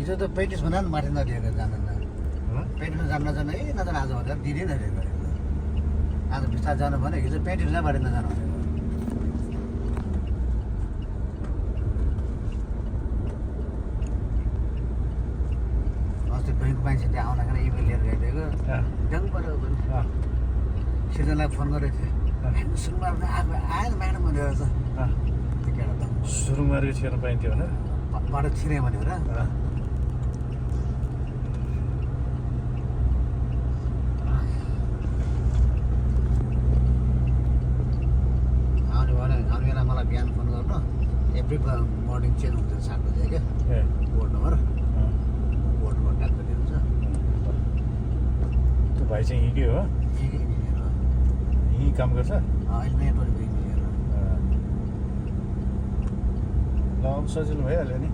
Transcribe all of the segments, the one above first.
हिजो त 35 भन्दा पनि माथि नदिएको जाँदैन 35 जान नजानु है नजानु आज भनेर दिनै नदिएको आज बिस्तार जानु भने हिजो 35 भन्दा माथि नजानु भनेको अस्ति बैङ्कको मान्छे त्यहाँ आउन खाना इमेल लिएर गइदिएको जानु पऱ्यो भने सिर्जनालाई फोन गरेको थिएँ सुरुमा आएन म्याडम भनेर त त्यो केटा त सुरुमा छिर्न पाइन्थ्यो भने बाटो छिरेँ भनेर मलाई बिहान फोन गर्नु एभ्री मर्निङ चेन्ज हुन्छ 7 बजे क्या बोर्ड नम्बर ट्याक्क दिन्छ त्यो भाइ चाहिँ यहीँकै हो यहीँ काम गर्छ अहिले नयाँ टोलीको इन्जिनियर ल अब सजिलो भइहाल्यो नि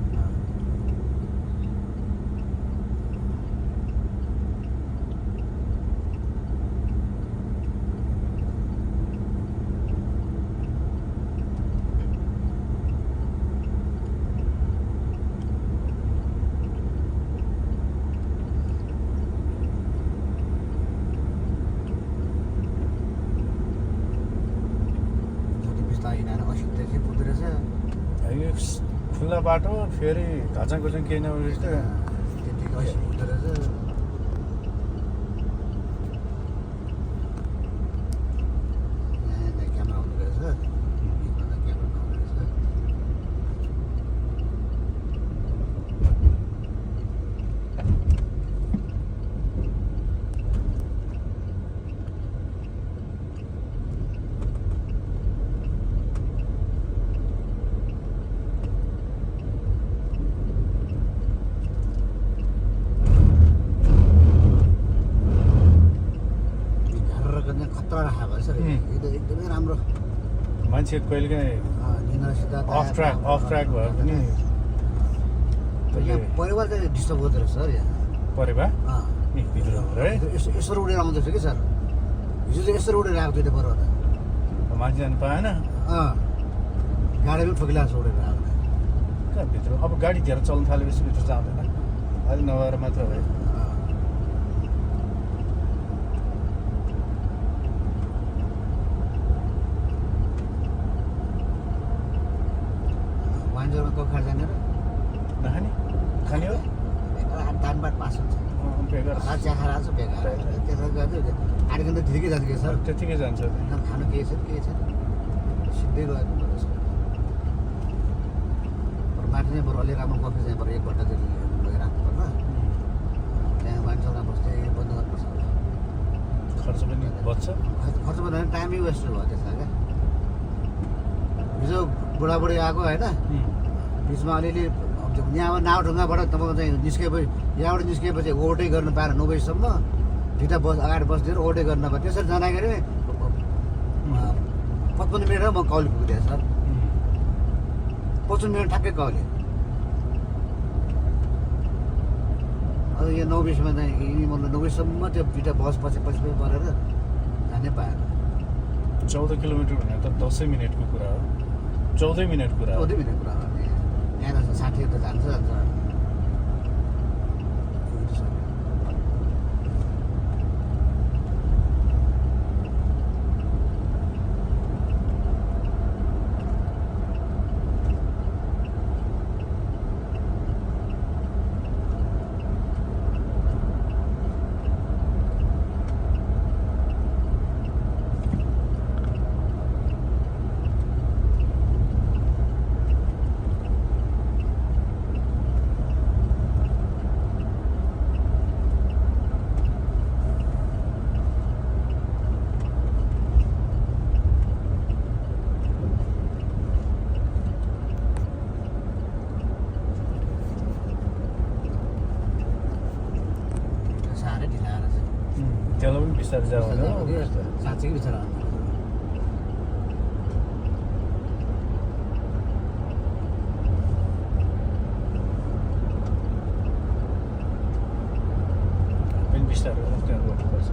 खुल्ला बाटो फेरि घाचाङ घुचाङ केही नभएपछि त त्यतिको 80 हुँदो रहेछ क्यामेरा आउँदो रहेछ क्यामेरा नआउँदो रहेछ एकदमै राम्रो मान्छे कहिलेकाहीँ अफ ट्र्याक भयो पनि यहाँ परिवार चाहिँ डिस्टर्ब गर्दो रहेछ सर यहाँ परिवार भित्र है यसरी उडेर आउँदैछ कि सर हिजो चाहिँ यसरी उडेर आएको थियो त्यो परिवार मान्छे जानु पाएन गाडी पनि ठोकिरहेको छ उडेर आएको कहाँ भित्र अब गाडी धेरै चल्न थालेपछि भित्र जाँदैन अहिले नभएर मात्र भयो कोखा जानेर नखाने खाने हो दानबाट पास हुन्छ बेगर चिया खाएर आएको छ बेकार त्यसो गर्दै 8 घन्टा ठिकै जान्छ कि सर त्यतिकै जान्छ खानु केही छैन सिधै गएको माथि चाहिँ बरु अलि राम्रो कफी चाहिँ बरु 1 घन्टा जति लगेर राख्नुपर्छ त्यहाँ मान्छेलाई बस्दै बन्द गर्नुपर्छ खर्च पनि बच्छ खर्च भन्दा टाइमै वेस्ट भयो त्यसमा क्या हिजो बुढाबुढी आएको होइन बिचमा अलिअलि यहाँबाट नावढुङ्गाबाट तपाईँको चाहिँ निस्केपछि यहाँबाट निस्किएपछि ओभरटेक गर्न पाएन 9 बजीसम्म 2टा बस अगाडि बसिदिएर ओभरटेक गर्न पाएँ त्यसरी जाँदाखेरि 55 मिनट म कौली पुगिदिएँ सर 55 मिनट ठ्याक्कै कौली अब यो 9 बजीमा चाहिँ मतलब 9 बजीसम्म त्यो 2टा बस पछि परेर जानै पाएन 14 किलोमिटर भने त 10 मिनटको कुरा हो 14 मिनट कुरा हो यहाँ साथीहरू त जान्छ त्यसलाई पनि बिस्तारै जाऊ साँच्चै बिस्तारै पनि बिस्तारै गर्नुपर्छ